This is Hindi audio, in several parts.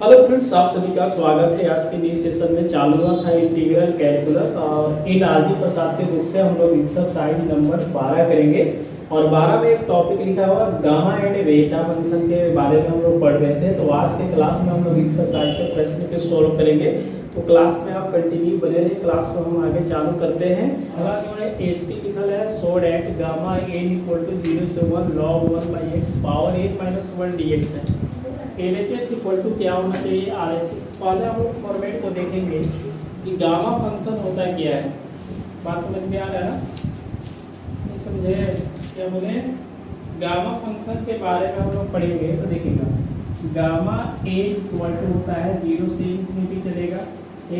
हेलो फ्रेंड्स, आप सभी का स्वागत है। आज के न्यू सेशन में चालू हुआ था इंटीग्रल कैलकुलस और इन आरजी प्रसाद के बुक से हम लोग एक्सरसाइज नंबर 12 करेंगे। और 12 में एक टॉपिक लिखा हुआ गामा एंड बीटा फंक्शन के बारे में हम लोग पढ़ रहे थे। तो आज के क्लास में हम लोग एक्सरसाइज के प्रश्न के सोल्व करेंगे। तो क्लास में आप कंटिन्यू बने रहे। क्लास को हम आगे चालू करते हैं। अगर उन्होंने एस टी लिखा है so that gamma n equal to 0 से 1 log 1 by x power n minus 1 d x है। LHS इक्वल टू क्या होना चाहिए RHS। पहले हम लोग फॉर्मेट को देखेंगे कि गामा फंक्शन होता क्या है। बात समझ में आ रहा है ना? नहीं समझे? क्या बोले? गामा फंक्शन के बारे में हम लोग पढ़ेंगे। तो देखिएगा गामा ए इक्वल टू होता है 0 से इन्फिनिटी चलेगा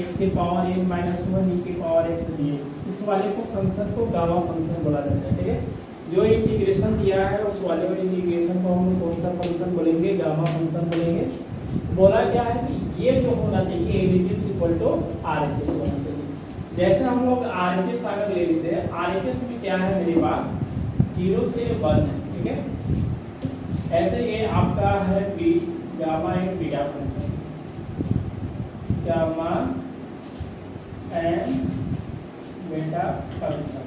x के पावर n माइनस 1 e के पावर x दिए। इस वाले को फंक्शन को गामा फंक्शन बोला जाता है। ठीक है, जो इंटीग्रेशन दिया है उस वाले इंटीग्रेशन को हम कौन सा फंक्शन बोलेंगे? गामा फंक्शन बोलेंगे। बोला क्या है कि ये जो होना चाहिए LHS इक्वल टू RHS होना चाहिए। जैसे हम लोग RHS अगर ले लेते हैं, RHS में क्या है मेरे पास 0 से 1 है। ठीक है, ऐसे ये आपका है B gamma and beta function, gamma and beta function.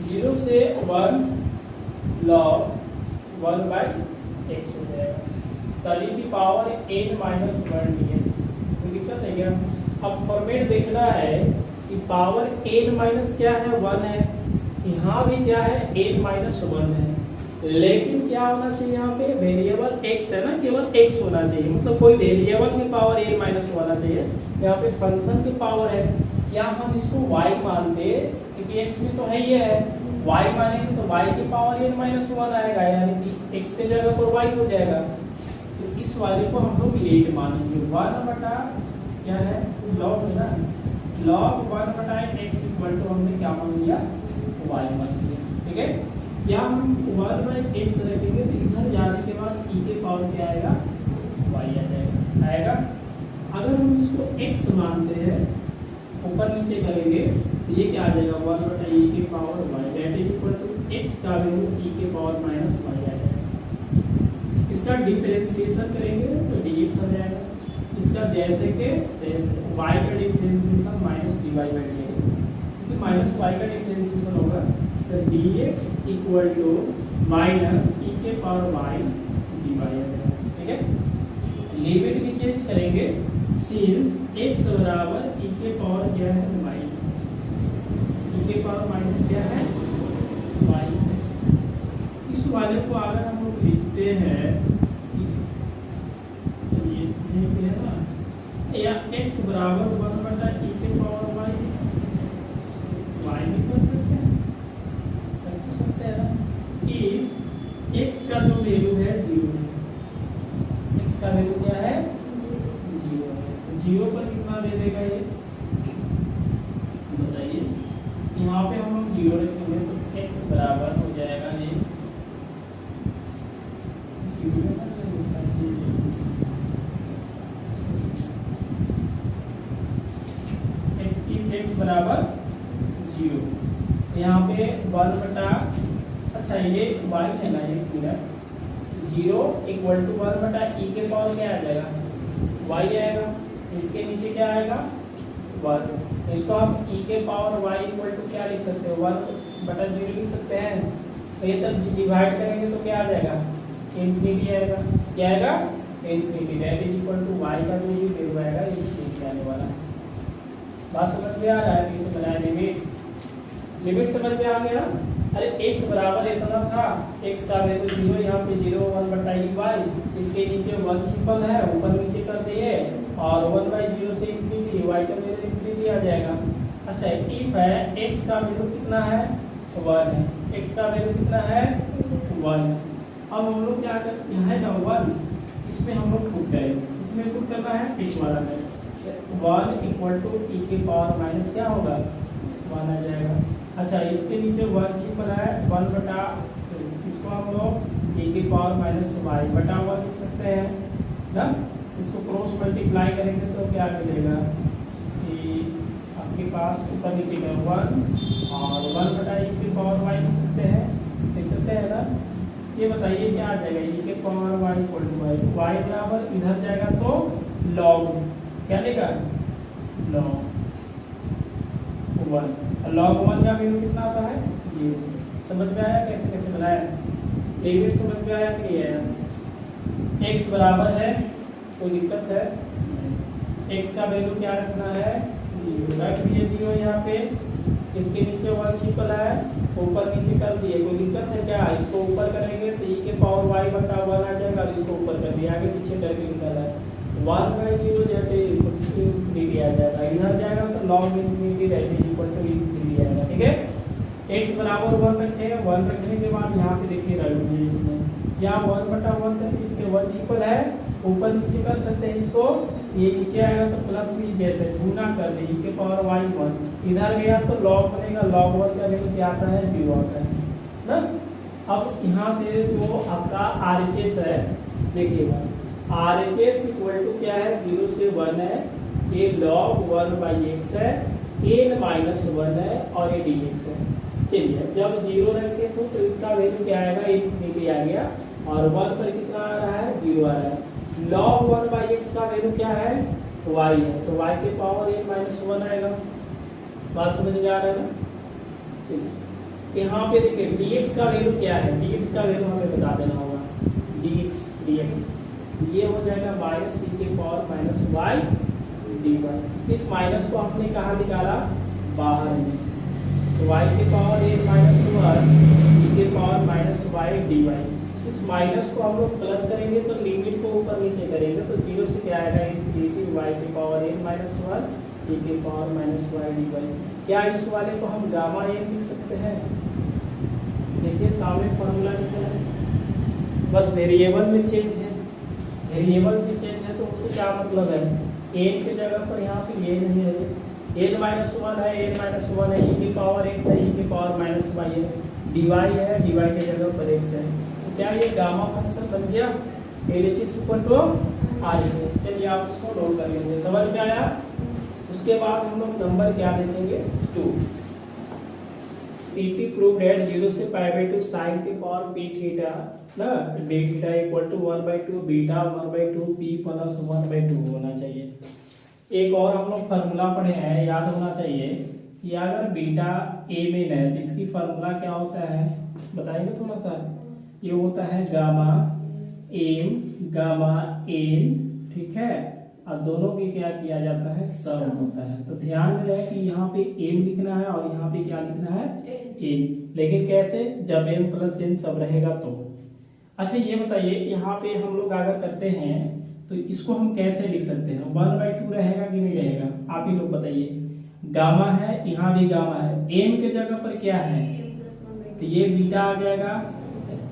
0 से 1 log 1 बाई एक्स हो जाएगा सभी की पावर n माइनस 1 dx। कोई दिक्कत है क्या? अब फॉर्मेट देखना है कि पावर n माइनस क्या है 1 है, यहाँ भी क्या है n माइनस 1 है। लेकिन क्या होना चाहिए यहाँ पे? वेरिएबल x है ना, केवल x होना चाहिए। मतलब कोई वेरिएबल की पावर n माइनस होना चाहिए। यहाँ पे फंक्शन की पावर है, क्या हम इसको y मानते क्योंकि x में तो है ये है, y मानेंगे तो y की पावर n माइनस 1 आएगा, यानी कि x के जगह पर y हो जाएगा। तो इस वाले को हम लोग लेट मानेंगे। 1 बटा क्या है log है ना, log 1 बटा x इक्वल टू हमने क्या मान लिया? y मान लिया। ठीक है, या हम 1 बाई x रखेंगे तो इधर जाने के बाद e के पावर क्या आएगा? y आ जाएगा। आएगा अगर हम इसको x मानते हैं, ऊपर नीचे करेंगे तो ये क्या आ जाएगा? 1 बटा e के power y that is equal to x का वैल्यू e के पावर माइनस y आ जाएगा। इसका डिफरेंशिएशन करेंगे तो dx आ जाएगा। इसका जैसे के जैसे y का differentiation minus dy by dx होगा, क्योंकि माइनस y का डिफरेंशिएशन होगा तो dx equal to minus e के पावर y dy आ जाएगा। ठीक है, लिमिट भी चेंज करेंगे सिंस x बराबर e के पावर क्या है? y। e के पावर माइनस क्या है? y। इस वाले को अगर हम लोग लिखते हैं तो ये है ना, या x बराबर 1 बटा e के पावर y भी कर सकते हैं ना। if x का जो वैल्यू है 0 है, x का वैल्यू क्या है? 0 पर कितना दे देगा ये बताइए? यहाँ पे हम लोग 0 रखेंगे तो x बराबर हो जाएगा ये 0 x बराबर 0। यहाँ पे 1 बटा अच्छा ये y है ना, ये पूरा 0 इक्वल टू 1 बटा e के पावर क्या आ जाएगा? y आएगा। इसके नीचे क्या आएगा? 1। इसको आप e के पावर y इक्वल टू क्या लिख सकते हो? 1 बटा 0 लिख सकते हैं। तो ये तब डिवाइड करेंगे तो क्या आ जाएगा? इन्फिनिटी आएगा। क्या आएगा? Infinity that is equal to y का जो भी वैल्यू आएगा इन्फिनिटी आने वाला है। बात समझ में आ रहा है? कैसे बनाया लिमिट समझ में आ गया? अरे x बराबर इतना था, x का वैल्यू 0, यहाँ पे 0 1 बटा e y, इसके नीचे 1 सिंपल है, ऊपर नीचे कर दिए और 1 बाई 0 से इन्फिनिटी, y का वैल्यू इन्फिनिटी आ जाएगा। अच्छा इफ है x का वैल्यू कितना है? 1 है। x का वैल्यू कितना है? 1। अब हम लोग क्या कर, यहाँ है ना 1, इसमें हम लोग पुट करेंगे। इसमें पुट करना है इस वाला में 1 इक्वल टू e के पावर माइनस क्या होगा? 1 आ जाएगा। अच्छा इसके नीचे 1 सिंपल है, 1 बटा इसको हम लोग e के पावर माइनस y बटा 1 लिख सकते हैं ना। इसको क्रॉस मल्टीप्लाई करेंगे तो क्या मिलेगा कि आपके पास ऊपर नीचे का 1 और 1 बटा e की पावर y लिख सकते हैं ना। ये बताइए क्या आ जाएगा, e के power y equal to y बराबर इधर जाएगा तो log क्या देगा log 1, log 1 का वैल्यू कितना आता है 0। समझ में आया कैसे कैसे बनाया, लिमिट समझ में आया कि है x बराबर है, कोई दिक्कत है, x का वैल्यू क्या रखना है 0, रख दिए 0 यहाँ पे, इसके नीचे 1 सिंपल है, ऊपर नीचे कर दिए, कोई दिक्कत है क्या, इसको ऊपर करेंगे तो e के पावर y बटा 1 आ जाएगा, इसको ऊपर कर दिया, आगे पीछे करके निकाला है 1/0 जैसे इंफिनिटी आ जाएगा, इधर जाएगा तो log इंफिनिटी रहते हैं इक्वल टू इंफिनिटी आएगा। ठीक है, x बराबर 1 रखे, 1 रखने के बाद यहाँ पे देखिए रख दिए इसमें, यहाँ 1/1 करके इसके 1 सिंपल है, ऊपर नीचे कर सकते हैं इसको, ये नीचे आएगा तो प्लस भी जैसे गुना कर दे e के पावर y 1, इधर गया तो log बनेगा, log 1 का वैल्यू क्या आता है 0 आता है ना। अब यहाँ से जो आपका RHS है देखिएगा, RHS इक्वल टू क्या है 0 से 1 है, ये log 1/x है, n-1 है और ये dx है। चलिए जब 0 रखे तो इसका वैल्यू क्या आएगा इंफिनिटी आ गया, और 1 पर कितना आ रहा है 0 आ रहा है, log 1/x का वैल्यू क्या है y है, तो y के पावर n-1 आएगा, बात समझ में आ रहा है ना। चलिए यहाँ पे देखिए dx का वैल्यू क्या है, dx का वैल्यू हमें बता देना होगा, dx ये हो जाएगा माइनस e के पावर -y dy, इस माइनस को हमने कहाँ निकाला बाहर में, तो y के पावर n-1 e के पावर -y dy, इस माइनस को हम लोग प्लस करेंगे तो लिमिट को ऊपर नीचे करेंगे तो 0 से क्या आएगा इंफिनिटी y के पावर n-1 e के पावर -y dy। क्या इस वाले को हम गामा n लिख सकते हैं, देखिए सामने फॉर्मूला लिखा है, बस वेरिएबल में चेंज है, वेरिएबल में चेंज है तो उससे क्या मतलब है, n के जगह पर यहाँ पे ये नहीं है, n-1 है, n-1 है, e की पावर x है, e की पावर -y है, dy है, dy के जगह पर x है, तो क्या ये गामा फंक्शन बन गया LHS इक्वल टू RHS। चलिए आप उसको नोट कर लीजिए, समझ में आया। उसके बाद हम लोग नंबर क्या देखेंगे 2, PT प्रूव दैट 0 से π/2 sin के पावर p थीटा ना d theta equal to 1/2 beta 1/2 p plus 1/2 होना चाहिए। एक और हम लोग फार्मूला पढ़े हैं, याद होना चाहिए कि अगर बीटा a में है तो इसकी फार्मूला क्या होता है बताएंगे थोड़ा सा, ये होता है गामा m गामा n, ठीक है, और दोनों के क्या किया जाता है सम होता है। तो ध्यान में रहे कि यहाँ पे m लिखना है और यहाँ पे क्या लिखना है n, लेकिन कैसे, जब m प्लस n सब रहेगा तो। अच्छा ये बताइए यहाँ पे हम लोग अगर करते हैं तो इसको हम कैसे लिख सकते हैं, 1/2 रहेगा कि नहीं रहेगा, आप ही लोग बताइए। गामा है, यहाँ भी गामा है, m के जगह पर क्या है तो ये बीटा आ जाएगा,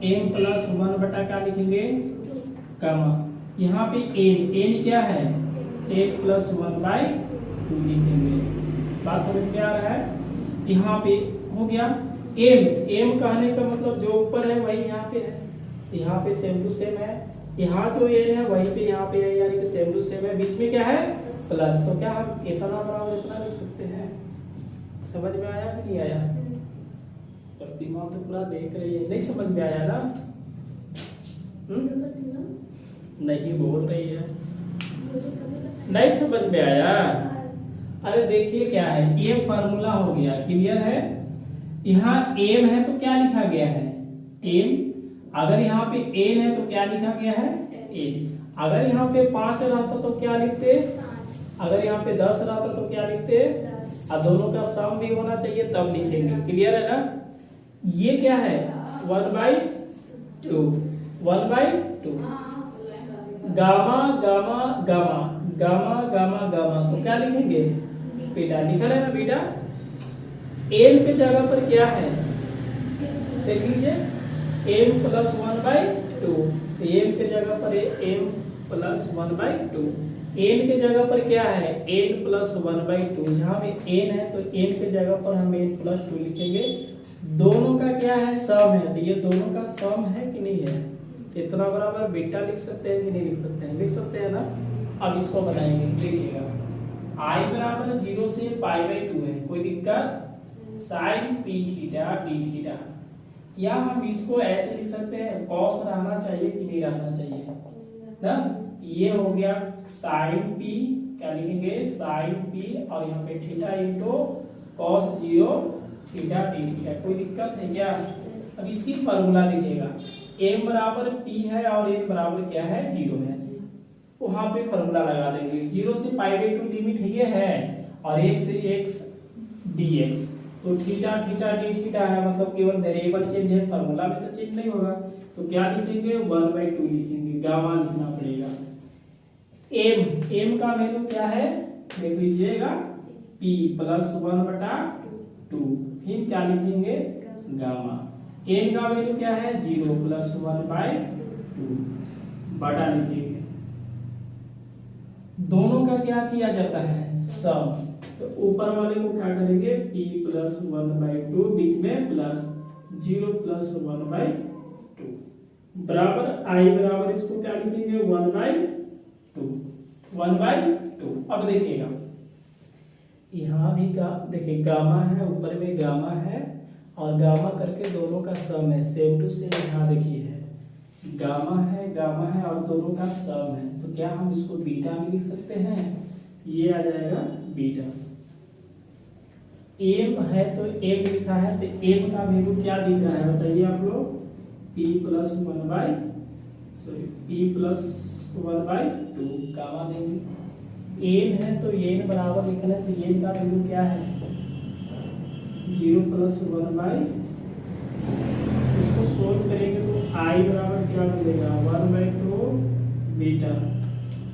m प्लस 1 बटा क्या लिखेंगे गामा, यहाँ पे n क्या है n प्लस 1/2 लिखेंगे, बात समझ में आ रहा है। यहाँ पे हो गया m कहने का मतलब जो ऊपर है वही यहाँ पे है, यहाँ पे सेम टू सेम है, यहाँ जो n है वहीं पे यहाँ पे है, यानी कि सेम टू सेम है, बीच में क्या है प्लस, तो क्या हम इतना बराबर इतना लिख सकते हैं। समझ में आया कि नहीं आया, प्रतिमा तो पूरा देख रही है, नहीं समझ में आया ना, नहीं बोल रही है, नहीं समझ में आया। अरे देखिए क्या है, ये फार्मूला हो गया, क्लियर है। यहाँ m है तो क्या लिखा गया है m, अगर यहाँ पे n है तो क्या लिखा गया है n, अगर यहाँ पे 5 रहता तो क्या लिखते, अगर यहाँ पे 10 रहता तो क्या लिखते, और दोनों का सम भी होना चाहिए तब लिखेंगे, क्लियर है ना। ये क्या है 1/2 gamma gamma gamma gamma gamma gamma, तो क्या लिखेंगे बीटा, लिखा है ना बीटा। m के जगह पर क्या है देख लीजिए m प्लस 1/2, m के जगह पर m प्लस 1/2, n के जगह पर क्या है n प्लस 1/2, यहाँ पे n है तो n के जगह पर हम n प्लस 2 लिखेंगे, दोनों का क्या है सम है, तो ये दोनों का सम है कि नहीं है, इतना बराबर बीटा लिख सकते हैं कि नहीं लिख सकते हैं, लिख सकते हैं ना। अब इसको बताएंगे, देखिएगा i बराबर 0 से π/2 है, कोई दिक्कत, sin p theta d theta, या हम इसको ऐसे लिख सकते हैं, कॉस रहना चाहिए कि नहीं रहना चाहिए ना। ये हो गया साइन पी, क्या लिखेंगे साइन पी, और यहाँ पे theta into cos 0 theta D theta. कोई दिक्कत है क्या? अब इसकी फॉर्मूला देखिएगा, m बराबर p है और n बराबर क्या है 0 है, वहां पे फॉर्मूला लगा देंगे। 0 से π/2 लिमिट ये है और 1 से x dx, तो थीटा थीटा डी थीटा है, मतलब केवल वेरिएबल चेंज है, फॉर्मूला में तो चेंज नहीं होगा। तो क्या लिखेंगे 1/2 लिखेंगे, गामा लिखना पड़ेगा। m का वैल्यू क्या है देख लीजिएगा, p + 1/2, फिर क्या लिखेंगे गामा। n का वैल्यू क्या है 0 + 1/2 बटा लिखेंगे। दोनों का क्या किया जाता है सम, तो ऊपर वाले को क्या करेंगे p + 1/2, बीच में प्लस 0 + 1/2 बराबर i बराबर इसको क्या लिखेंगे 1/2। अब देखिएगा यहाँ भी देखिए गामा है, ऊपर में गामा है और गामा करके दोनों का सम है, सेम टू सेम। यहाँ देखिए है गामा है और दोनों का सम है, तो क्या हम इसको बीटा में लिख सकते हैं, ये आ जाएगा बीटा। m है तो m लिखा है, तो m का वैल्यू क्या दिख रहा है बताइए आप लोग, p + 1/2 गामा देंगे। n है तो n बराबर लिखना है, तो n का वैल्यू क्या है 0 + 1/2। इसको सोल्व करेंगे तो i बराबर क्या मिलेगा 1/2 बीटा,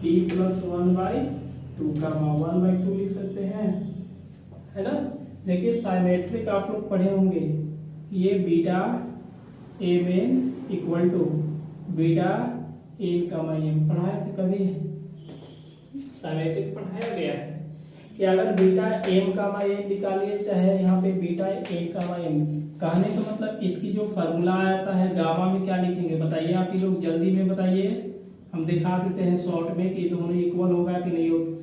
p + 1/2 गामा 1/2 लिख सकते हैं, है ना। देखिए साइमेट्रिक आप लोग पढ़े होंगे, ये बीटा mn = बीटा n, पढ़ाया था कभी, साइमेट्रिक पढ़ाया गया है कि अगर बीटा m, n निकालिए, चाहे यहाँ पे बीटा n, कहने का मतलब इसकी जो फॉर्मूला आता है गामा में क्या लिखेंगे बताइए आप ही लोग, जल्दी में बताइए, हम दिखा देते हैं शॉर्ट में कि दोनों इक्वल होगा कि नहीं होगा।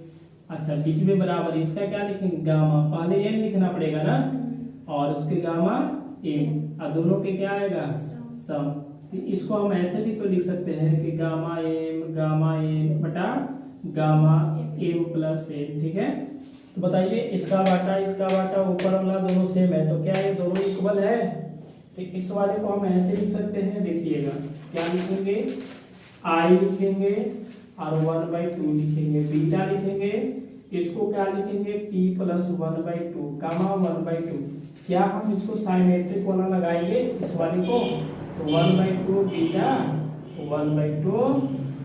अच्छा बीच में बराबर, इसका क्या लिखेंगे गामा, पहले n लिखना पड़ेगा ना, और उसके गामा m, और दोनों के क्या आएगा सम। तो इसको हम ऐसे भी तो लिख सकते हैं कि गामा n बटा गामा m + n, ठीक है। तो बताइए इसका बाटा ऊपर वाला दोनों सेम है, तो क्या ये दोनों इक्वल है, तो इस वाले को हम ऐसे लिख सकते हैं। देखिएगा क्या लिखेंगे i लिखेंगे और 1/2 लिखेंगे, बीटा लिखेंगे, इसको क्या लिखेंगे p + 1/2 गामा 1/2। क्या हम इसको साइमेट्रिक वाला लगाएंगे इस वाले को, तो 1/2 बीटा 1/2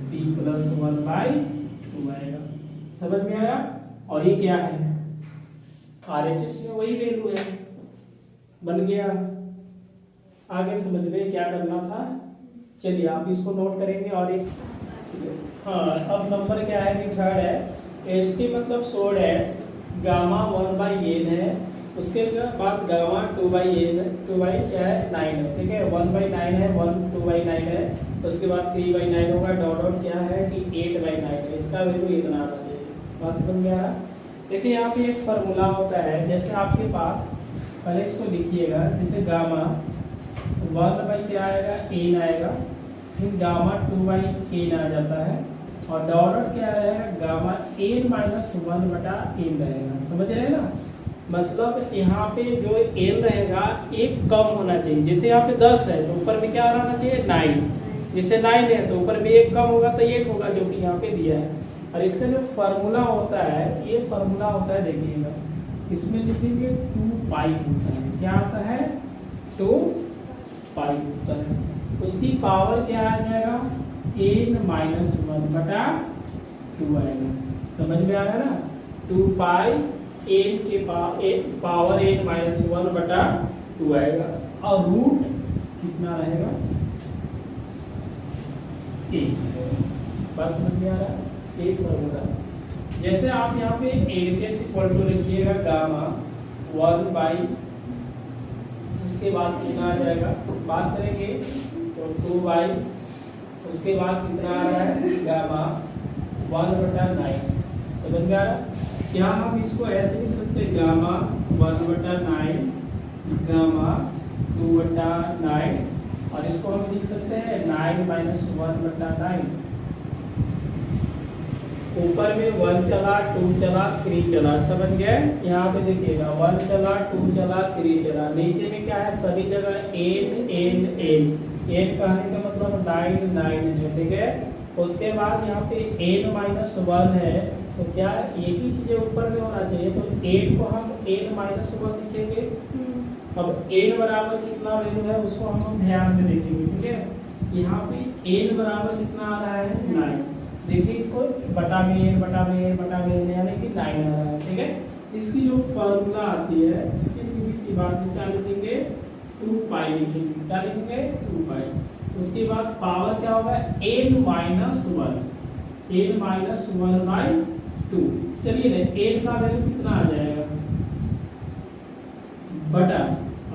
p + 1/2 आएगा, समझ में आया। और ये क्या है RHS में वही वैल्यू है, बन गया। आगे समझ में क्या करना था, चलिए आप इसको नोट करेंगे। और एक हाँ, अब नंबर क्या है कि थर्ड है, ST मतलब सोड है, गामा 1/n है, उसके बाद गामा 2/n है, 2 क्या है 9 है, ठीक है, 1/9 है, 2/9 है, उसके बाद 3/9 होगा, डॉट क्या है कि 8/9 है, इसका वैल्यू इतना आना चाहिए। बात समझ में आया। देखिए यहाँ पे एक फार्मूला होता है, जैसे आपके पास पहले इसको लिखिएगा, जैसे गामा 1/, क्या आएगा n आएगा, फिर गामा 2/n आ जाता है, और डॉट क्या रहेगा गामा n - 1/n रहेगा, समझ रहे हैं ना। मतलब यहाँ पे जो n रहेगा एक कम होना चाहिए, जैसे यहाँ पे 10 है तो ऊपर में क्या रहना चाहिए 9, जैसे 9 है तो ऊपर में एक कम होगा तो 8 होगा, जो कि यहाँ पे दिया है। और इसका जो फार्मूला होता है, ये फार्मूला होता है, देखिएगा इसमें लिखेंगे 2π होता है, क्या आता है 2π होता है, उसकी पावर क्या आ जाएगा n - 1/2 आएगा, समझ में आ रहा है ना। 2π n के पावर n - 1/2 आएगा, और रूट कितना रहेगा 1। बात समझ में आ रहा है, एक फॉर्मूला। जैसे आप यहाँ पे LHS = लिखिएगा गामा 1/, उसके बाद कितना आ जाएगा, बात करेंगे तो 2/, उसके बाद कितना आ रहा है गामा 1/9, समझ में आ रहा। क्या हम इसको ऐसे लिख सकते हैं गामा 1/9 गामा 2/9, और इसको हम लिख सकते हैं 9 - 1/9। ऊपर में 1 चला, 2 चला, 3 चला, समझ गए। यहाँ पे देखिएगा 1 चला, 2 चला, 3 चला। नीचे में क्या है, सभी जगह n कहने का मतलब 9 है, ठीक है। उसके बाद यहाँ पे n-1 है, तो क्या एक ही चीजें ऊपर में होना चाहिए, तो 8 को हम n-1 लिखेंगे। अब n बराबर कितना वैल्यू है उसको हम ध्यान में देखेंगे, ठीक है। यहाँ पे n बराबर कितना आ रहा है, 9। देखिए इसको बटा में यानी कि 9 आ रहा है, ठीक है। इसकी जो फॉर्मूला आती है, इसकी सीधी सी बात में क्या लिखेंगे, 2π लिखेंगे। क्या लिखेंगे, 2π। उसके बाद पावर क्या होगा, n-1 n-1/2। चलिए ना, n का वैल्यू कितना आ जाएगा, बटा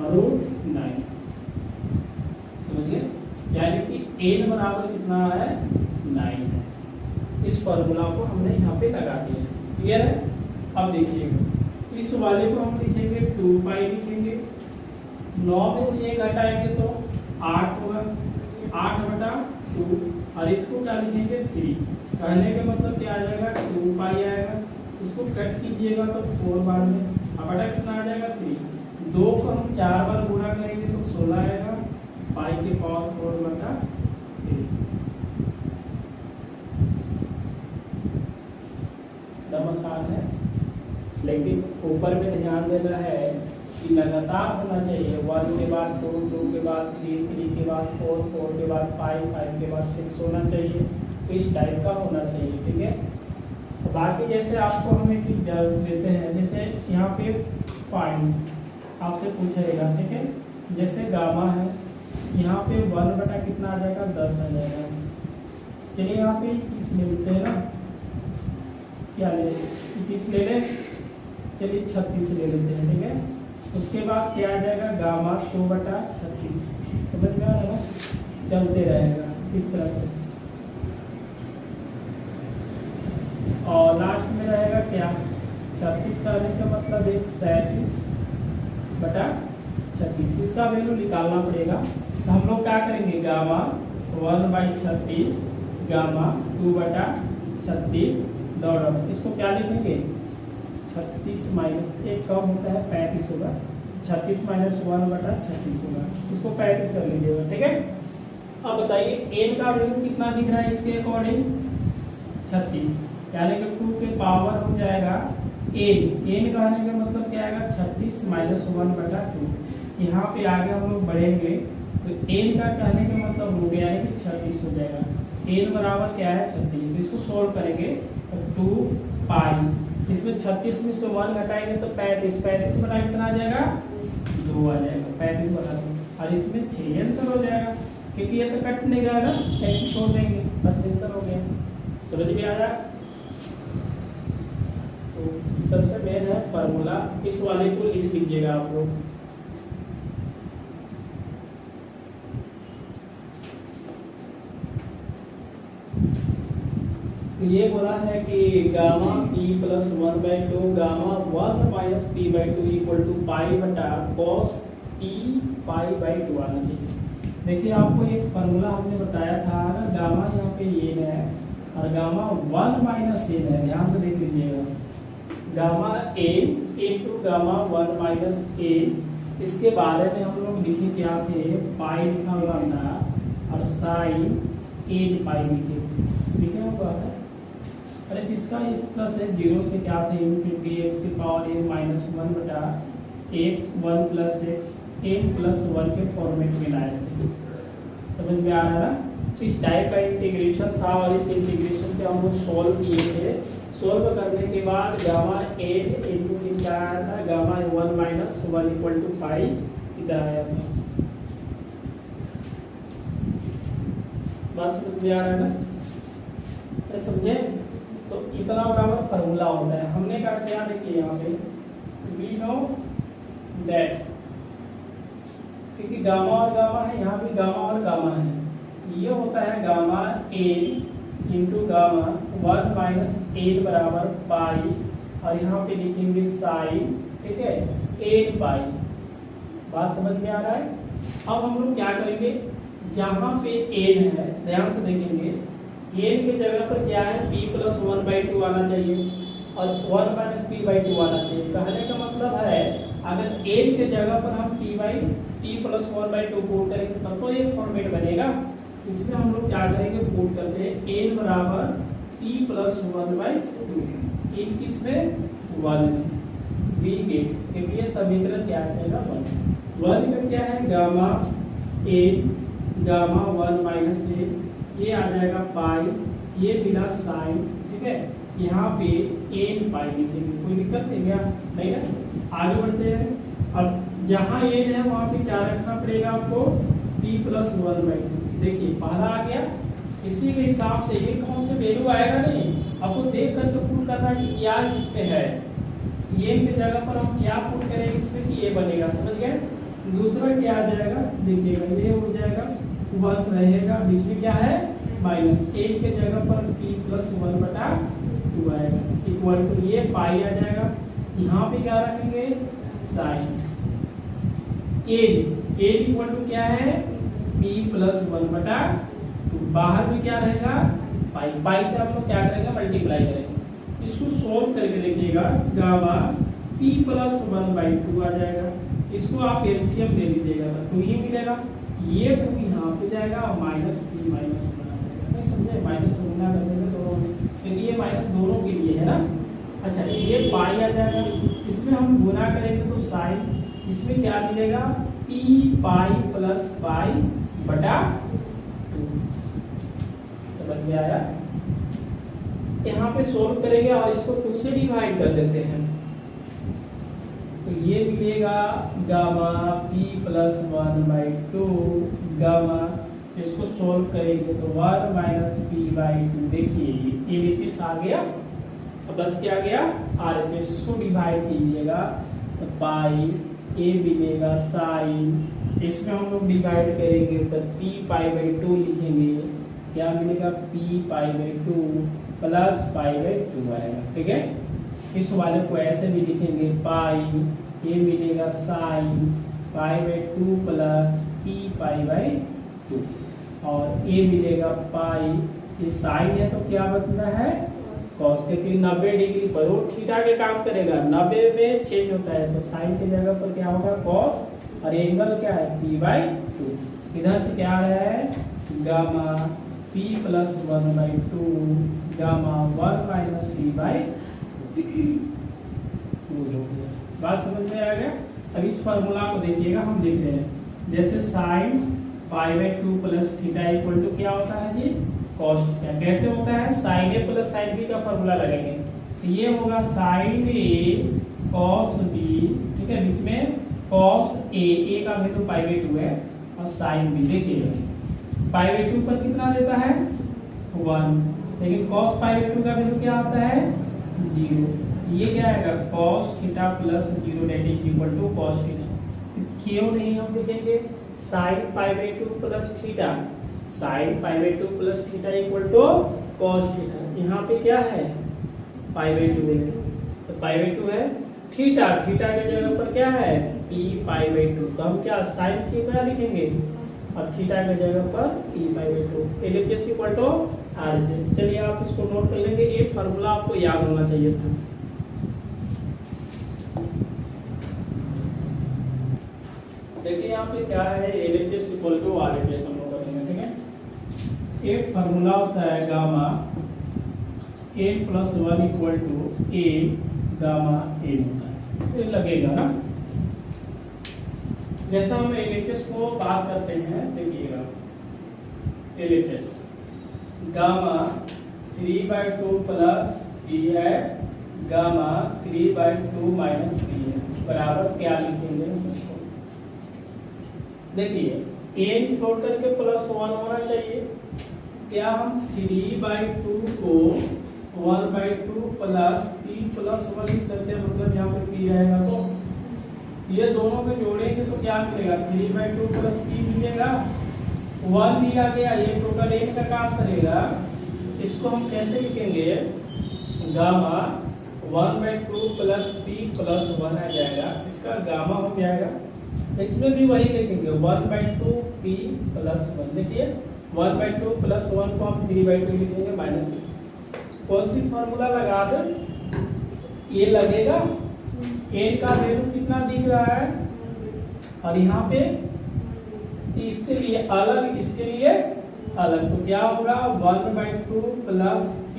√9, समझिए। यानी कि n बराबर कितना है, 9 है। इस फॉर्मूला को हमने यहाँ पे लगा दिया, क्लियर है। अब देखिएगा इस वाले को हम लिखेंगे 2π लिखेंगे। 9 में से 1 घटाएंगे तो 8 होगा, 8/2, और इसको क्या लिखेंगे, 3। कहने का मतलब क्या आ जाएगा, 2π आएगा। इसको कट कीजिएगा तो 4 बार में, अब बटा कितना आ जाएगा, 3। 2 को हम 4 बार गुणा करेंगे तो 16 आएगा, पाई के पावर 4/3। एकदम आसान है, लेकिन ऊपर में ध्यान देना है कि लगातार होना चाहिए। 1 के बाद 2, 2 के बाद 3, 3 के बाद 4, 4 के बाद 5, 5 के बाद 6 होना चाहिए। इस टाइप का होना चाहिए, ठीक है। तो बाकी जैसे आपको हम एक देते हैं, जैसे यहाँ पे फाइंड आपसे पूछेगा, ठीक है। जैसे गामा है, यहाँ पे 1 बटा कितना आ जाएगा, 10 आ जाएगा। चलिए यहाँ पे इस लेते हैं ना, क्या ले, 21 ले लें, चलिए 36 ले लेते हैं, ठीक है। उसके बाद क्या आ जाएगा, गामा 2/36, समझ में आ रहा है ना, चलते रहेगा इस तरह से। और लास्ट में रहेगा क्या, 36 का आने का मतलब 37/36। इसका वैल्यू निकालना पड़ेगा, तो हम लोग क्या करेंगे, गामा 1/36, गामा 2/36 डॉट, इसको क्या लिखेंगे, 36 - 1 कम होता है, 35 होगा। 36 - 1/36 होगा, इसको 35 कर लीजिएगा, ठीक है। अब बताइए n का वैल्यू कितना दिख रहा है इसके अकॉर्डिंग, 36, यानी कि 2 के पावर हो जाएगा n कहने का मतलब क्या आएगा, 36 - 1/2। यहाँ पे आगे हम लोग बढ़ेंगे तो n का कहने का मतलब हो गया है कि 36 हो जाएगा। n बराबर क्या है, 36। इसको सोल्व करेंगे तो 2π, इसमें 36 में से 1 घटाएंगे तो 35, 35 बटा कितना आ जाएगा, 2 आ जाएगा, 35 बटा 2, और इसमें 6 आंसर हो जाएगा, क्योंकि ये तो कट नहीं जाएगा, ऐसे छोड़ देंगे, बस आंसर हो गया। समझ में आया। तो सबसे मेन है फार्मूला, इस वाले को लिख लीजिएगा आप लोग। ये बोला है कि गामा p + 1/2 गामा 1 - p/2 = पाई बटा cos p π/2 आना चाहिए। देखिए आपको एक फार्मूला हमने बताया था ना, गामा यहाँ पे ये है और गामा 1 - n है, ध्यान से देख लीजिएगा। गामा n × गामा 1 - n, इसके बारे में हम लोग लिखे क्या थे, पाई लिखा हुआ था और साइन n π लिखे हुआ है। अरे जिसका इस तरह से 0 से क्या थे, इनफिनिटी x की पावर n - 1 बटा 1 + x n + 1 के फॉर्मेट में लाए थे। समझ में आ रहा है ना। इस टाइप का इंटीग्रेशन था और इस इंटीग्रेशन को हम लोग सॉल्व किए थे। सॉल्व करने के बाद गामा n × कितना आया था, गामा 1 - 1 = पाई इतना आया था। बात समझ में आ रहा है ना, समझे। तो इतना बराबर फार्मूला होता है। हमने क्या किया, देखिए यहाँ पे वी नो दैट, क्योंकि गामा और गामा है, यहाँ भी गामा और गामा है, ये होता है गामा n × गामा 1 - n बराबर पाई, और यहाँ पे लिखेंगे साइन, ठीक है, n π बात समझ में आ रहा है। अब हम लोग क्या करेंगे, जहाँ पे एन है ध्यान से देखेंगे, एन के जगह पर क्या है p प्लस 1/2 आना चाहिए और 1 माइनस p/2 आना चाहिए। कहने का मतलब है अगर n के जगह पर हम t प्लस 1/2 पुट करेंगे तब तो एक फॉर्मेट बनेगा। इसमें हम लोग क्या करेंगे, पुट करते हैं n बराबर p प्लस 1/2, n किसमें 1 में v गेट, क्योंकि ये समीकरण क्या आएगा 1 का क्या है gamma n gamma 1 minus a, ये आ जाएगा पाई, ये मिला साइन, ठीक है। यहाँ पे n पाई लिखेंगे, कोई दिक्कत है क्या, नहीं ना। आगे बढ़ते हैं, अब जहाँ n है वहाँ पे क्या रखना पड़ेगा आपको, p प्लस 1/2। देखिए पहला आ गया, इसी के हिसाब से ये कौन से वैल्यू आएगा नहीं, आपको देख कर तो पुट करना कि क्या इसमें है। ये के जगह पर हम क्या पुट करेंगे इसमें कि ये बनेगा, समझ गए। दूसरा क्या आ जाएगा, देखिएगा ये हो जाएगा 1 रहेगा, बीच में क्या है माइनस, एक के जगह पर p प्लस 1/2 आएगा, इक्वल टू ये पाई आ जाएगा। यहाँ पे क्या रखेंगे साइन, a इक्वल टू क्या है p प्लस 1/2, बाहर में क्या रहेगा पाई, पाई से आप लोग क्या करेंगे मल्टीप्लाई करेंगे। इसको सोल्व करके देखिएगा, गामा p प्लस 1/2 आ जाएगा। इसको आप एलसीएम ले लीजिएगा तो 2 ही मिलेगा, ये 2 यहाँ पे जाएगा और माइनस p माइनस 1 आ जाएगा। नहीं समझे, माइनस गुना कर देंगे दोनों में, क्योंकि ये माइनस दोनों के लिए है ना। अच्छा ये पाई आ जाएगा, इसमें हम गुना करेंगे तो साइन, इसमें क्या मिलेगा p पाई प्लस पाई बटा 2। समझ में आया। यहाँ पे सोल्व करेंगे और इसको 2 से डिवाइड कर देते हैं तो ये मिलेगा गामा p प्लस 1/2 गामा, इसको सोल्व करेंगे तो 1 माइनस p/2। देखिए एलएचएस आ गया, अब बच क्या गया आरएचएस, इसको डिवाइड कीजिएगा तो पाई, ए मिलेगा साइन, इसमें हम लोग डिवाइड करेंगे तो p/2 लिखेंगे, क्या मिलेगा p/2 प्लस π/2 आएगा, ठीक है। इस वाले को ऐसे भी लिखेंगे पाई, ये मिलेगा साइन π/2 प्लस p/2 और ये मिलेगा पाई, ये साइन है तो क्या बनना है कॉस, क्योंकि 90 डिग्री पर वो थीटा के काम करेगा, 90 में चेंज होता है तो साइन के जगह पर क्या होगा कॉस, और एंगल क्या है p/2। इधर से क्या आ रहा है gamma p plus 1/2 gamma 1 minus p/2। बात समझ में आ गया। अब इस फार्मूला को देखिएगा, हम देख रहे हैं जैसे sine π/2 plus theta equal to क्या होता है जी कॉस थीटा। कैसे होता है, sine A plus sine B का फार्मूला लगेंगे तो ये होगा साइन ए कॉस बी, ठीक है, बीच में कॉस ए का वैल्यू π/2 है और साइन बी, देखिए π/2 पर कितना देता है 1, लेकिन cos π/2 का वैल्यू क्या आता है 0। ये क्या आएगा cos theta plus 0 that is equal to cos theta. क्यों नहीं हम लिखेंगे sin π/2 plus theta, sin π/2 plus theta equal to cos theta. यहाँ पे क्या है π/2 है तो π/2 है, थीटा के जगह पर क्या है p/2, तो हम क्या sin थीटा लिखेंगे और थीटा के जगह पर p/2, LHS equal to RHS. चलिए आप इसको नोट कर लेंगे, ये फार्मूला आपको याद होना चाहिए था। देखिए यहाँ पे क्या है एलएचएस इक्वल टू आरएचएस हम लोग करेंगे, ठीक है। एक फार्मूला होता है gamma n plus 1 equal to a gamma n होता है, ये लगेगा ना। जैसा हम एलएचएस को बात करते हैं, देखिएगा एलएचएस गामा 3/2 प्लस p है गामा 3/2 माइनस p है बराबर क्या लिखेंगे इसको। देखिए n छोड़ करके प्लस 1 होना चाहिए, क्या हम 3/2 को 1/2 प्लस p प्लस 1 लिख सकते हैं, मतलब यहाँ पे p रहेगा तो ये दोनों को जोड़ेंगे तो क्या मिलेगा 3/2 प्लस p मिलेगा, 1 भी आ गया, ये टोटल n का काम करेगा। इसको हम कैसे लिखेंगे गामा 1/2 प्लस p प्लस 1 आ जाएगा, इसका गामा हो जाएगा इसमें भी वही लिखेंगे 1/2 p प्लस 1। देखिए 1/2 प्लस 1 को हम 3/2 लिखेंगे माइनस 2। कौन सी फॉर्मूला लगा दे? ये लगेगा, n का वैल्यू कितना दिख रहा है, और यहाँ पे इसके लिए अलग, इसके लिए अलग, तो क्या होगा 1/2 प्लस p,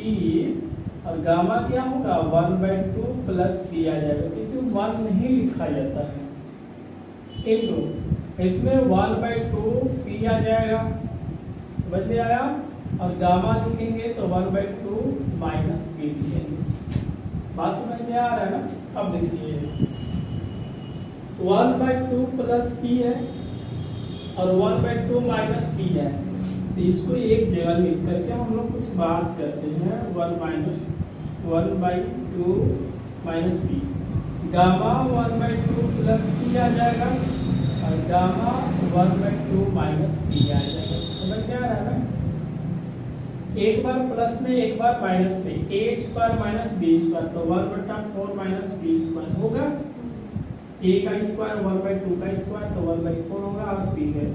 और गामा क्या होगा 1/2 प्लस p आ जाएगा, क्योंकि 1 नहीं लिखा जाता है। इसमें 1/2 p आ जाएगा, समझ में आया, और गामा लिखेंगे तो 1/2 माइनस p लिखेंगे। बात समझ में आ रहा है ना? अब देखिए 1/2 प्लस p है और 1/2 माइनस p है, तो इसको एक जगह लिख करके हम लोग कुछ बात करते हैं। 1/2 minus p, gamma 1/2 plus p आ जाएगा, और गामा 1/2 माइनस p आ जाएगा। समझ में आ रहा है ना? एक बार प्लस में एक बार माइनस में, a square minus b square, तो 1/4 माइनस b स्क्वायर होगा। a का स्क्वायर 1/2 का स्क्वायर, तो 1/4 होगा, और p है,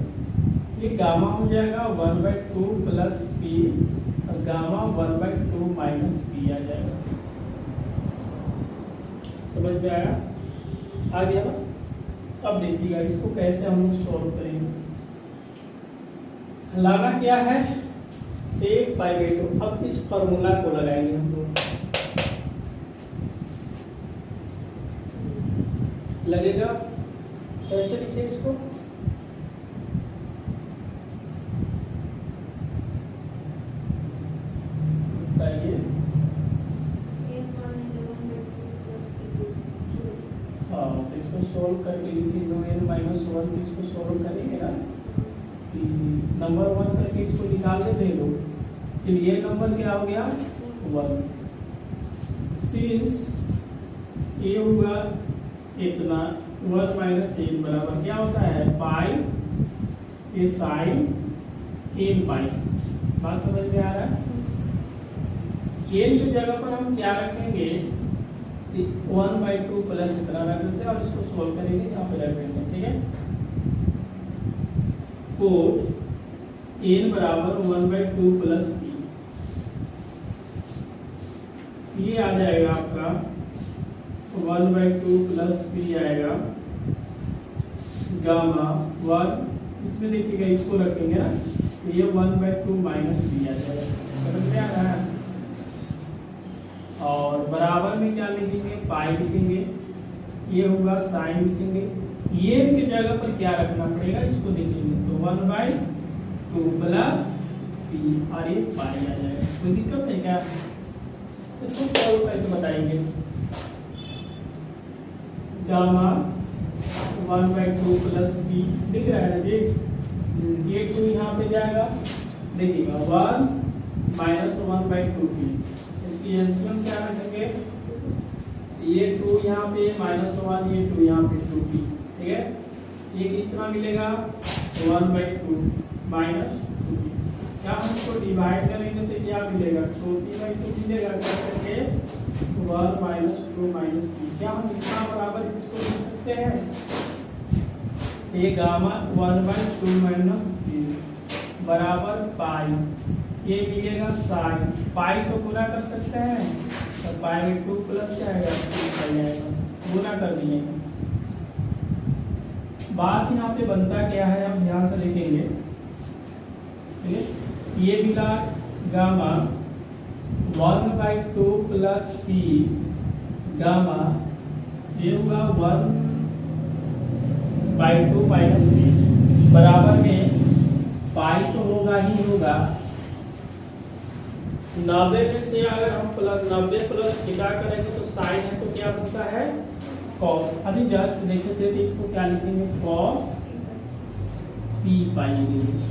ये गामा हो जाएगा 1/2 प्लस p, और गामा 1/2 माइनस p आ जाएगा। समझ में आया? आ गया ना? अब देखिएगा इसको कैसे हम लोग सॉल्व करेंगे। लाना क्या है, सेक पाई/2। अब इस फॉर्मूला को लगाएंगे हम लोग, लगेगा कैसे लिखे इसको, बताइए। हाँ, तो इसको सोल्व करके लिखिए, जो n माइनस 1 की इसको सोल्व करेंगे ना, कि नंबर 1 करके इसको निकाल दे लोग, फिर ये नंबर क्या हो गया 1। सिंस ये होगा इतना 1 माइनस n बराबर क्या होता है पाई ए साइन n पाई। बात समझ में आ रहा है? n की जगह पर हम क्या रखेंगे, 1/2 प्लस इतना रख देते हैं, और इसको सोल्व करेंगे यहाँ पे रख देंगे, ठीक है। तो n बराबर 1/2 प्लस p, ये आ जाएगा आपका 1/2 प्लस p आएगा, गामा 1, इसमें देखिएगा इसको रखेंगे ना, तो ये 1/2 माइनस p आ जाएगा। समझ में आ रहा है? और बराबर में क्या लिखेंगे, पाई लिखेंगे, ये होगा साइन लिखेंगे, ये की जगह पर क्या रखना पड़ेगा, इसको देखेंगे, तो 1/2 प्लस p, और ये पाई आ जाएगा। कोई दिक्कत है क्या? इसको सॉल्व करके बताएंगे। गामा 1/2 प्लस p दिख रहा है जी, ये 2 यहाँ पे जाएगा, देखिएगा 1 माइनस 1/2 p, इसकी एलसीएम क्या रखेंगे, ये 2 यहाँ पे माइनस 1, ये 2 यहाँ पे 2p, ठीक है। ये कितना मिलेगा 1/2 माइनस 2p, क्या हम इसको डिवाइड करेंगे तो क्या मिलेगा 2p/2 मिलेगा, क्या करके 1 माइनस 2 माइनस p, क्या हम इतना बराबर इसको लिख सकते हैं, ये गामा 1/2 माइनस p बराबर पाई, ये मिलेगा साइन, पाई से गुना कर सकते हैं, और पाई/2 प्लस क्या आएगा 2 आएगा, गुना कर दिए। बात यहाँ पे बनता क्या है, हम ध्यान से देखेंगे, ठीक है। ये मिला गामा 1/2 प्लस p, गामा ये होगा 1/2 माइनस p, बराबर में पाई तो होगा ही होगा, 90 में से अगर हम प्लस 90 प्लस थीटा करेंगे तो साइन है, तो क्या बनता है कॉस। अभी जस्ट देखे थे, इसको क्या लिखेंगे कॉस p पाई,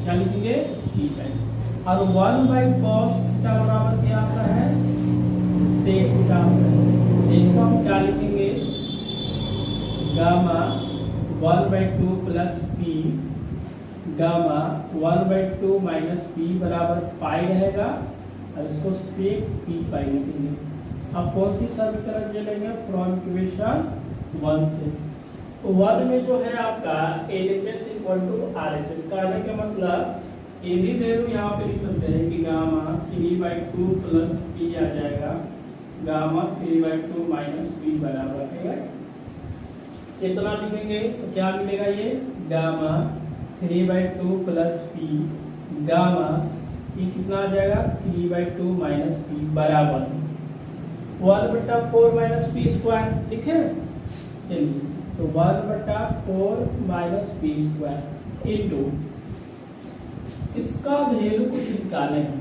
क्या लिखेंगे p पाई, और 1/cos थीटा बराबर क्या आता है सेक थीटा, इसको हम क्या लिखेंगे gamma 1/2 plus p, gamma 1/2 minus p बराबर पाई रहेगा, और इसको सेक p पाई लिखेंगे। अब कौन सी समीकरण ले लेंगे फ्रॉम इक्वेशन 1 से, वन में जो है आपका LHS इक्वल टू RHS का आने का मतलब ये भी वैल्यू यहाँ पे लिख सकते हैं कि गामा 3/2 प्लस पी आ जाएगा, गामा 3/2 माइनस पी बराबर है। इतना लिखेंगे तो क्या मिलेगा, ये गामा 3/2 प्लस पी, गामा ये कितना आ जाएगा 3/2 माइनस पी बराबर 1/4 माइनस पी स्क्वायर। लिखे चलिए, तो 1/4 माइनस पी स्क्वायर इंटू इसका वैल्यू कुछ निकाले हैं।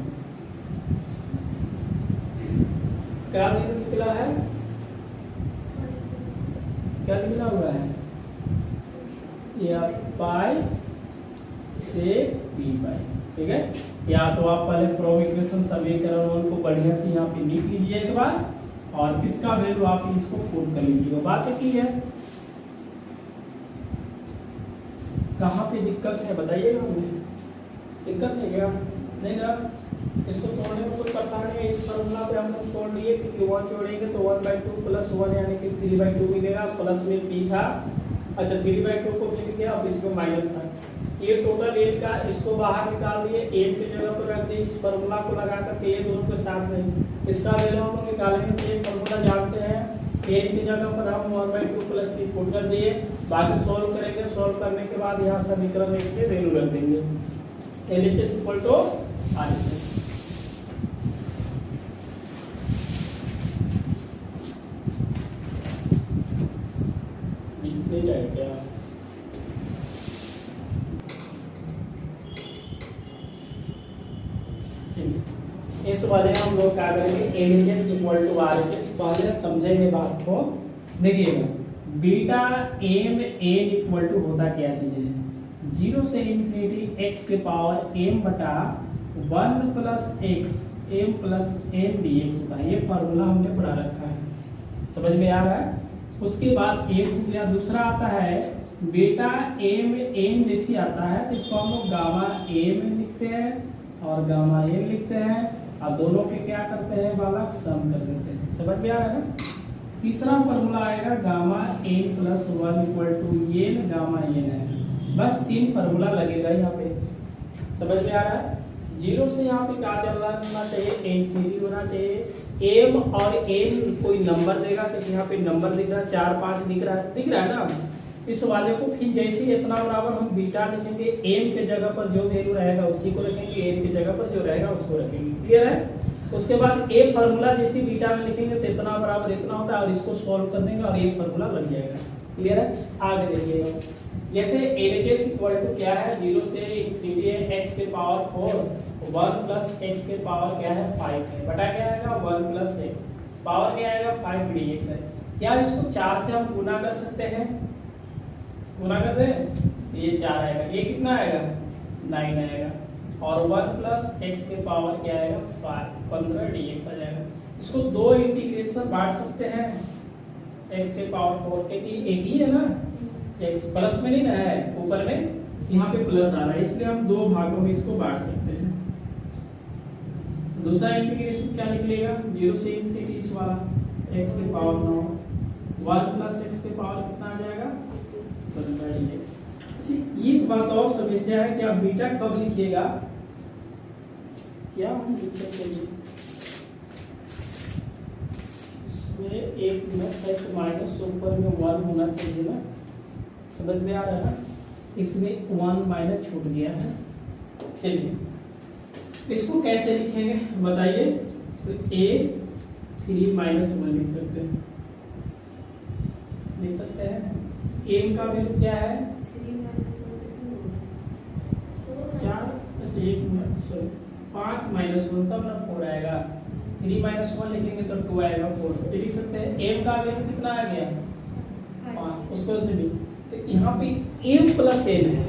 क्या वैल्यू निकला है, क्या निकला हुआ है, यस पाई से पी पाई। ठीक है, या तो आप पहले प्रूफ इक्वेशन समीकरण उनको बढ़िया से यहाँ पे लिख लीजिए एक बार, और किसका वैल्यू आप इसको पुट कर लीजिए। बात की है, कहाँ पे दिक्कत है बताइएगा मुझे, दिक्कत है क्या, नहीं ना? इसको तोड़ने में कोई परेशानी है। इस फॉर्मूला पे हम लोग तोड़ लिए, क्योंकि 1 जोड़ेंगे तो 1/2 प्लस 1 यानी कि 3/2 मिलेगा, प्लस में पी था, अच्छा 3/2 को लिख दिया, अब इसको माइनस था, ये टोटल एन का, इसको बाहर निकाल दिए, एन की जगह पर रख दिए, इस फॉर्मूला को लगा करके ये दोनों के साथ में इसका वैल्यू हम लोग निकालेंगे। तो ये फॉर्मूला जानते हैं, एन की जगह पर हम 1/2 प्लस पी पुट कर दिए, बाकी सॉल्व करेंगे, सॉल्व करने के बाद यहाँ समीकरण एक के वैल्यू रख देंगे, LHS इक्वल टू RHS। लिखने जाए क्या, इस वाले में हम लोग क्या करेंगे, LHS इक्वल टू RHS पहले समझेंगे बात को। देखिएगा, beta m n equal to होता क्या चीज है, 0 से इन्फिनिटी x के पावर m बटा 1 plus x m plus n d x होता है। ये फार्मूला हमने पढ़ा रखा है, समझ में आ रहा है। उसके बाद एक हो गया, दूसरा आता है बीटा एम एन जैसी आता है, तो इसको हम लोग गामा एम लिखते हैं और गामा एन लिखते हैं, और दोनों के क्या करते हैं बालक, सम कर देते हैं। समझ में आ रहा है ना। तीसरा फॉर्मूला आएगा gamma n plus 1 equal to n gamma n है। बस 3 फार्मूला लगेगा यहाँ पे, समझ में आ रहा है। 0 से यहाँ पे क्या चल रहा होना चाहिए, इन्फिनिटी होना चाहिए। एम और एन कोई नंबर देगा, तो यहाँ पे नंबर दिख रहा है 4 5 दिख रहा है ना। इस वाले को फिर जैसे ही इतना बराबर हम बीटा लिखेंगे, एम के जगह पर जो वैल्यू रहेगा उसी को रखेंगे, एन के जगह पर जो रहेगा उसको रखेंगे। क्लियर है। उसके बाद ए फार्मूला जैसे बीटा में लिखेंगे तो इतना बराबर इतना होता है, और इसको सॉल्व कर देंगे और ये फार्मूला लग जाएगा। क्लियर है। आगे देखिएगा, जैसे LHS इक्वल टू क्या है, 0 से इन्फिनिटी है, x के पावर 4 1 प्लस x के पावर क्या है 5 है, बटा क्या आएगा 1 प्लस x, पावर क्या आएगा 5 dx है। क्या इसको 4 से हम गुना कर सकते हैं, गुना कर दें, ये 4 आएगा, ये कितना आएगा 9 आएगा, और 1 प्लस x के पावर क्या आएगा 15 dx आ जाएगा। इसको 2 इंटीग्रेशन बांट सकते हैं, x के पावर 4 के एक ही है ना, x प्लस में नहीं ना है, ऊपर में यहाँ पे प्लस आ रहा है, इसलिए हम 2 भागों में इसको बांट सकते हैं। दूसरा इंटीग्रेशन क्या निकलेगा, 0 से इन्फिनिटी इस वाला x के पावर 9 1 प्लस x के पावर कितना आ जाएगा 15 dx। ये बात और समस्या है कि आप बीटा कब लिखिएगा, क्या हम लिख सकते हैं इसमें एक मिनट है तो माइनस ऊपर में 1 होना चाहिए ना, समझ में आ रहा है ना। इसमें 1 माइनस छूट गया है। चलिए इसको कैसे लिखेंगे बताइए, तो a 3 - 1 लिख सकते हैं, लिख सकते हैं। m का वैल्यू क्या है 4, अच्छा 1 सॉरी 5 - 1 तब ना 4 आएगा, 3 - 1 लिखेंगे तो 2 आएगा, 4 लिख सकते हैं। m का वैल्यू कितना आ गया 5, उसको से भी तो यहाँ पे m प्लस n है,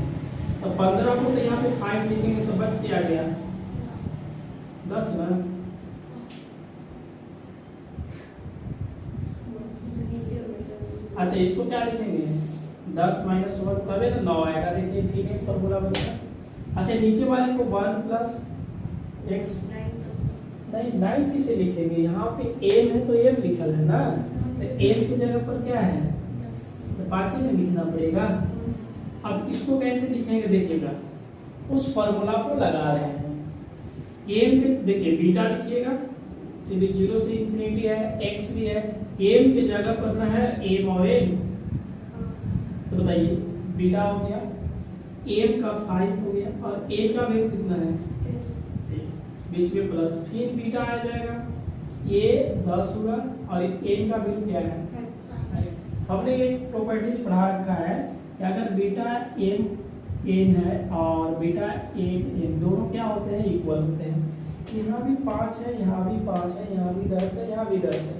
तो 15 को तो यहाँ पे 5 लिखेंगे तो बच क्या गया 10 ना। अच्छा इसको क्या लिखेंगे 10 - 1 तबे तो 9 आएगा। देखिए फिर एक फॉर्मूला बनेगा। अच्छा नीचे वाले को 1 प्लस x नहीं 9 किसे लिखेंगे, यहाँ पे m है तो m लिखल है ना, तो m की जगह पर क्या है तो 5 में लिखना पड़ेगा। अब इसको कैसे लिखेंगे देखिएगा, उस फॉर्मूला को लगा रहे हैं। एम पे देखिए बीटा लिखिएगा, तो 0 से इंफिनिटी है, एक्स भी है, एम की जगह पर ना है एम और एन, तो बताइए बीटा हो गया, एम का 5 हो गया और एन का वैल्यू कितना है, बीच में प्लस, फिर बीटा आ जाएगा, ये 10 होगा और एन का वैल्यू क्या है। हमने एक प्रॉपर्टीज पढ़ा रखा है कि अगर बीटा एम एन है और बीटा एन एन दोनों क्या होते हैं, इक्वल होते हैं। यहाँ भी 5 है, यहाँ भी 5 है, यहाँ भी 10 है, यहाँ भी 10 है,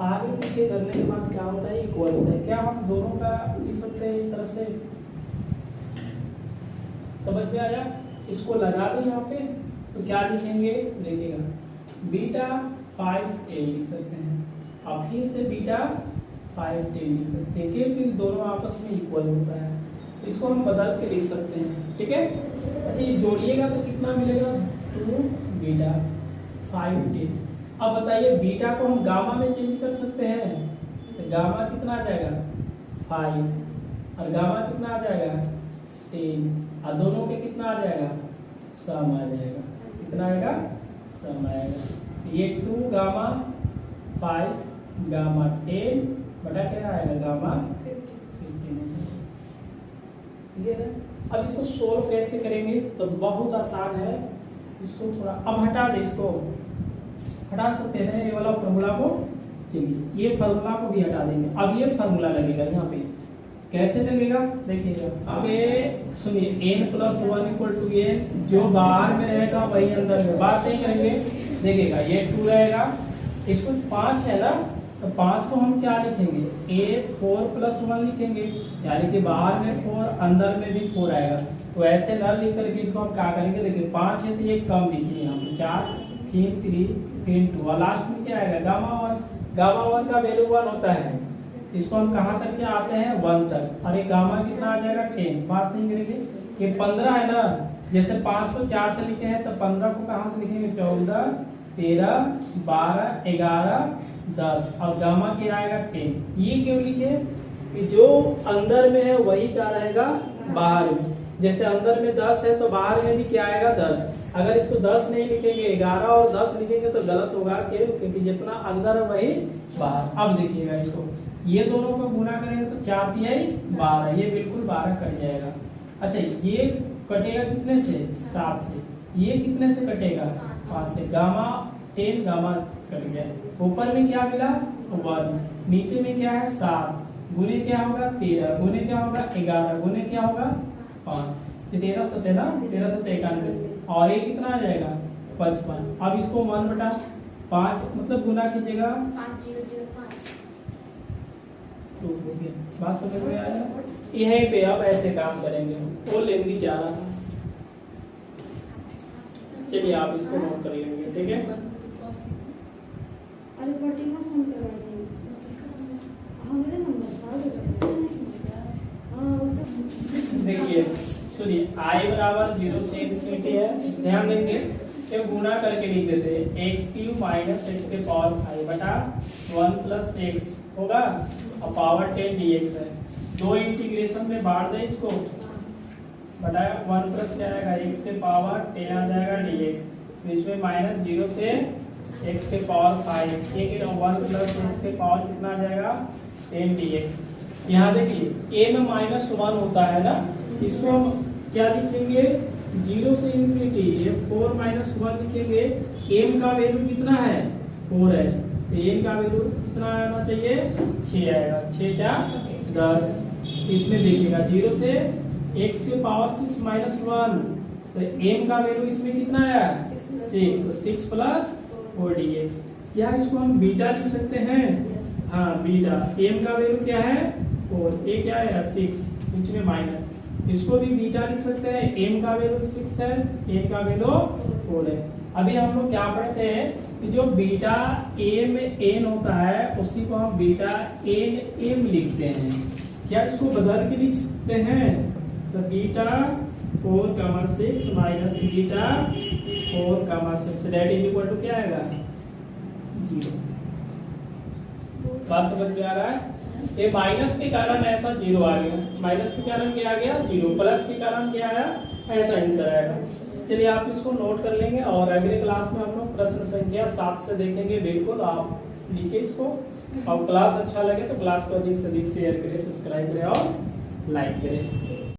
आगे पीछे करने के बाद क्या होता है, इक्वल होता है। क्या हम दोनों का लिख सकते हैं इस तरह से, समझ में आया। इसको लगा दें यहाँ पे तो क्या लिखेंगे देखिएगा, बीटा 5 लिख सकते हैं और फिर से बीटा 5 लिख सकते हैं, क्योंकि दोनों आपस में इक्वल होता है। इसको हम बदल के लिख सकते हैं, ठीक है। अच्छा ये जोड़िएगा तो कितना मिलेगा, 2 बीटा 5 अब बताइए बीटा को हम गामा में चेंज कर सकते हैं, तो गामा कितना आ जाएगा 5 और गामा कितना आ जाएगा 10 और दोनों के कितना आ जाएगा, सम आ जाएगा, कितना आएगा, सम आएगा। ये 2 गामा 5 गामा 10 बटा क्या आएगा, गामा 15। क्लियर है। अब इसको सोल्व कैसे करेंगे, तो बहुत आसान है। इसको थोड़ा अब हटा दे, इसको हटा सकते हैं ये वाला फॉर्मूला को, चलिए ये फॉर्मूला को भी हटा देंगे। अब ये फॉर्मूला लगेगा यहाँ पे, कैसे लगेगा देखिएगा। अब ये सुनिए, n + 1 = n, जो बाहर में रहेगा वही अंदर में, बात नहीं करेंगे। देखिएगा ये 2 रहेगा, इसको 5 है ना, तो 5 को हम क्या लिखेंगे, 4 + 1 लिखेंगे, यानी कि बाहर में 4 अंदर में भी 4 आएगा। तो ऐसे न लिख करके इसको हम क्या करेंगे, देखिए 5 है तो ये कम लिखिए यहाँ पे, 4 फिर 3 फिर 2 और लास्ट में क्या आएगा, गामा 1। गामा 1 का वैल्यू 1 होता है, इसको हम कहाँ तक क्या आते हैं, 1 तक। और ये गामा कितना आ जाएगा 10, बात नहीं करेंगे। ये 15 है ना, जैसे 5 को 4 से लिखे हैं तो 15 को कहाँ से लिखेंगे, 14 13 12 11 10 और गामा क्या आएगा 10। ये क्यों लिखे कि जो अंदर में है वही क्या रहेगा बाहर में, जैसे अंदर में 10 है तो बाहर में भी क्या आएगा 10। अगर इसको 10 नहीं लिखेंगे, 11 और 10 लिखेंगे तो गलत होगा, क्यों, क्योंकि जितना अंदर है वही बाहर। अब देखिएगा इसको, ये दोनों को गुना करेंगे तो 4 तिहाई 12, ये बिल्कुल 12 कट जाएगा। अच्छा ये कटेगा कितने से, 7 से, ये कितने से कटेगा, 5 से। गामा 10 गामा कट गया, ऊपर में क्या मिला 1, नीचे में क्या है 7, गुने क्या होगा 13, गुने क्या होगा 11, गुने क्या होगा 5, 13 7 ना, 13 7 91 और ये कितना आ जाएगा 55। अब इसको 1/5 मतलब गुना कीजिएगा, 5005 तो हो गया। बात समझ में आया। यहीं पे अब ऐसे काम करेंगे, वो लेंदी जा रहा था। चलिए आप इसको नोट कर लेंगे, ठीक है। अरे प्रतिमा फोन करवा देंगे, हमारे नंबर था देखिए सुनिए, i बराबर 0 से इंफिनिटी है, ध्यान देंगे कि गुना करके लिख देते हैं, x³ - x⁵ बटा 1 + x होगा और पावर 10 dx है। 2 इंटीग्रेशन में बांट दें इसको, बटा 1 प्लस क्या आएगा, x के पावर 10 आ जाएगा dx, बीच में -0 से x⁵ 1 + x के पावर कितना आ जाएगा 10 dx। यहाँ देखिए a में -1 होता है ना, इसको हम क्या लिखेंगे, 0 से इंफिनिटी, ये 4 - 1 लिखेंगे। m का वैल्यू कितना है 4 है, तो m का वैल्यू कितना आना चाहिए 6 आएगा, 6 4 10। इसमें देखिएगा 0 से x के पावर 6 - 1, तो m का वैल्यू इसमें कितना आया 6, तो 6 + 4 dx। क्या इसको हम बीटा लिख सकते हैं, हाँ बीटा, m का वैल्यू क्या है 4, a क्या है 6, बीच में माइनस, इसको भी बीटा लिख सकते हैं। m का वैल्यू 6 है, n का वैल्यू 4 है। अभी हम लोग क्या पढ़े थे कि जो बीटा a में n होता है उसी को हम बीटा n m लिखते हैं। क्या इसको बदल के लिख सकते हैं, तो beta 4,6 minus beta 4,6 that is equal to क्या आएगा 0। बात समझ में आ रहा है। ये माइनस के कारण ऐसा 0 आ गया, माइनस के कारण क्या आ गया 0, प्लस के कारण क्या आया ऐसा आंसर आएगा। चलिए आप इसको नोट कर लेंगे और अगले क्लास में हम लोग प्रश्न संख्या 7 से देखेंगे। बिल्कुल आप लिखिए इसको, और क्लास अच्छा लगे तो क्लास को अधिक से अधिक शेयर करें, सब्सक्राइब करें और लाइक करें।